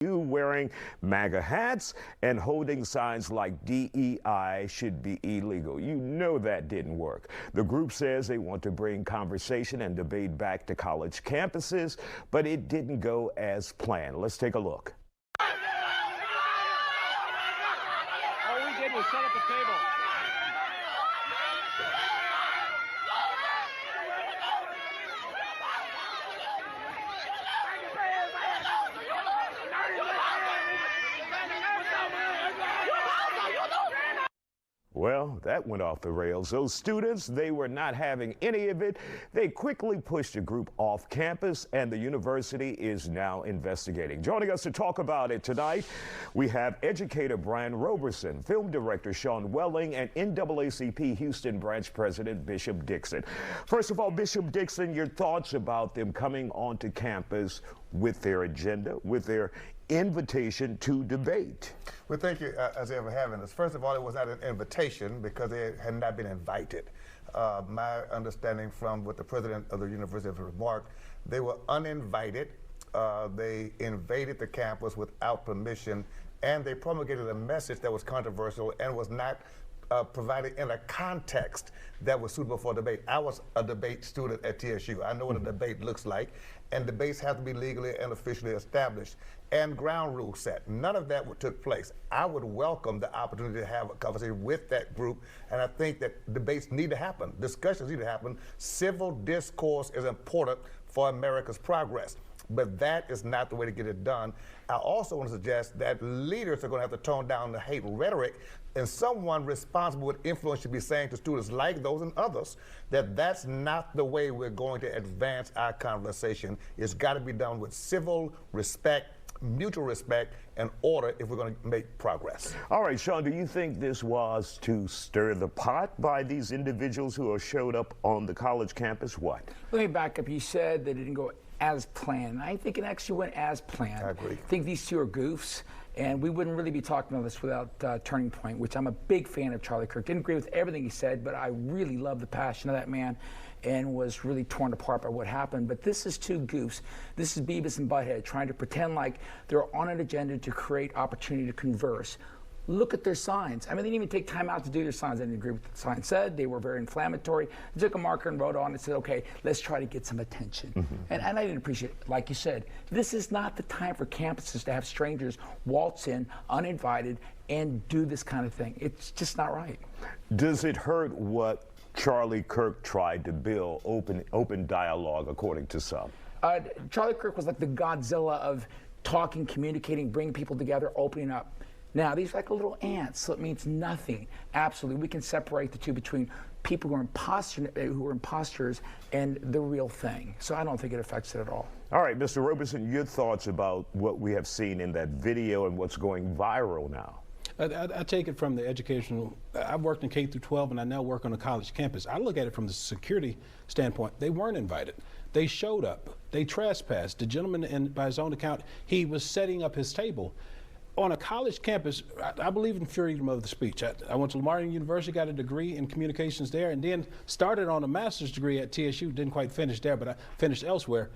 You wearing MAGA hats and holding signs like DEI should be illegal. You know that didn't work. The group says they want to bring conversation and debate back to college campuses, but it didn't go as planned. Let's take a look. All we did was set up a table. Well, that went off the rails. Those students, they were not having any of it. They quickly pushed the group off campus, and the university is now investigating. Joining us to talk about it tonight, we have educator Brian Roberson, film director Sean Welling, and NAACP Houston branch president Bishop Dixon. First of all, Bishop Dixon, your thoughts about them coming onto campus with their agenda, with their invitation to debate. Well, thank you, Isiah, for having us. First of all, it was not an invitation because they had not been invited. My understanding from what the president of the university has remarked, they were uninvited. They invaded the campus without permission, and they promulgated a message that was controversial and was not provided in a context that was suitable for debate. I was a debate student at TSU. I know what a debate looks like, and debates have to be legally and officially established and ground rules set. None of that took place. I would welcome the opportunity to have a conversation with that group, and I think that debates need to happen, discussions need to happen. Civil discourse is important for America's progress, but that is not the way to get it done. I also want to suggest that leaders are going to have to tone down the hate rhetoric, and someone responsible with influence should be saying to students like those and others that that's not the way we're going to advance our conversation. It's got to be done with civil respect, mutual respect, and order if we're going to make progress. All right, Sean, do you think this was to stir the pot by these individuals who have showed up on the college campus? What? Let me back up. You said that it didn't go as planned. I think it actually went as planned. I agree. I think these two are goofs, and we wouldn't really be talking about this without Turning Point, which I'm a big fan of Charlie Kirk. Didn't agree with everything he said, but I really love the passion of that man and was really torn apart by what happened. But this is two goofs. This is Beavis and Butthead trying to pretend like they're on an agenda to create opportunity to converse. Look at their signs. I mean, they didn't even take time out to do their signs. They didn't agree with what the sign said. They were very inflammatory. They took a marker and wrote on and said, okay, let's try to get some attention. And I didn't appreciate it. Like you said, this is not the time for campuses to have strangers waltz in uninvited and do this kind of thing. It's just not right. Does it hurt what Charlie Kirk tried to build, open dialogue, according to some? Charlie Kirk was like the Godzilla of talking, communicating, bringing people together, opening up. Now, these are like little ants, so it means nothing. Absolutely, we can separate the two between people who are imposters and the real thing. So I don't think it affects it at all. All right, Mr. Roberson, your thoughts about what we have seen in that video and what's going viral now? I take it from the educational. I've worked in K through 12, and I now work on a college campus. I look at it from the security standpoint. They weren't invited. They showed up. They trespassed. The gentleman, by his own account, he was setting up his table. On a college campus, I believe in freedom of the speech. I went to Lamar University, got a degree in communications there, and then started on a master's degree at TSU. Didn't quite finish there, but I finished elsewhere.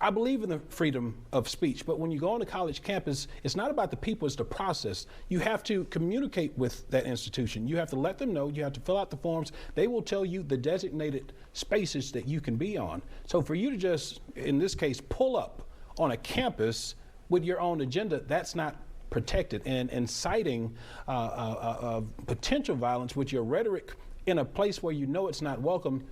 I believe in the freedom of speech, but when you go on a college campus, it's not about the people, it's the process. You have to communicate with that institution. You have to let them know, you have to fill out the forms. They will tell you the designated spaces that you can be on. So for you to just, in this case, pull up on a campus with your own agenda, that's not protected, and inciting potential violence with your rhetoric in a place where you know it's not welcome,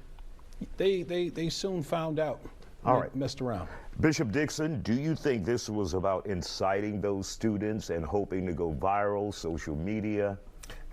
they soon found out. All right. Messed around. Bishop Dixon, do you think this was about inciting those students and hoping to go viral, social media?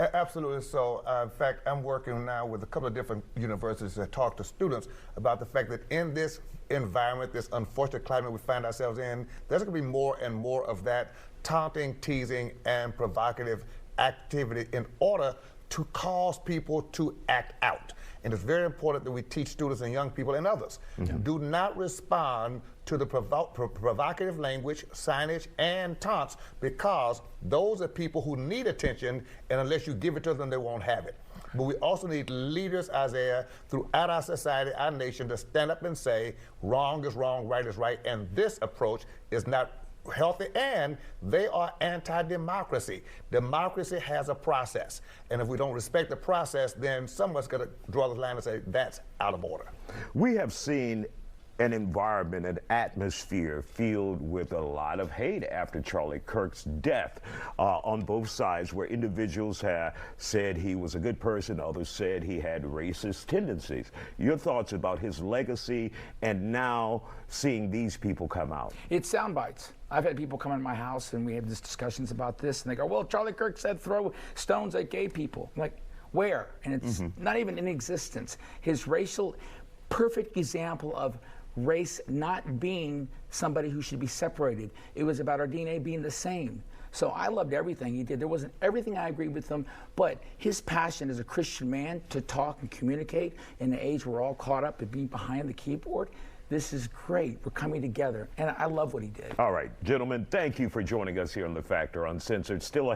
Absolutely. So, in fact, I'm working now with a couple of different universities that talk to students about the fact that in this environment, this unfortunate climate we find ourselves in, there's going to be more and more of that taunting, teasing, and provocative activity in order to cause people to act out. And it's very important that we teach students and young people and others. Do not respond to the provocative language, signage, and taunts, because those are people who need attention, and unless you give it to them, they won't have it. But we also need leaders, Isiah, throughout our society, our nation, to stand up and say, wrong is wrong, right is right, and this approach is not healthy, and they are anti-democracy. Democracy has a process, and if we don't respect the process, then someone's going to draw the line and say that's out of order. We have seen an environment, an atmosphere filled with a lot of hate after Charlie Kirk's death on both sides, where individuals have said he was a good person, others said he had racist tendencies. Your thoughts about his legacy and now seeing these people come out? It's sound bites. I've had people come into my house and we have these discussions about this, and they go, well, Charlie Kirk said throw stones at gay people. I'm like, where? And it's not even in existence. His racial, perfect example of race not being somebody who should be separated. It was about our DNA being the same. So I loved everything he did. There wasn't everything I agreed with him, but his passion as a Christian man to talk and communicate in the age we're all caught up in being behind the keyboard, this is great. We're coming together, and I love what he did. All right, gentlemen, thank you for joining us here on The Factor Uncensored. Still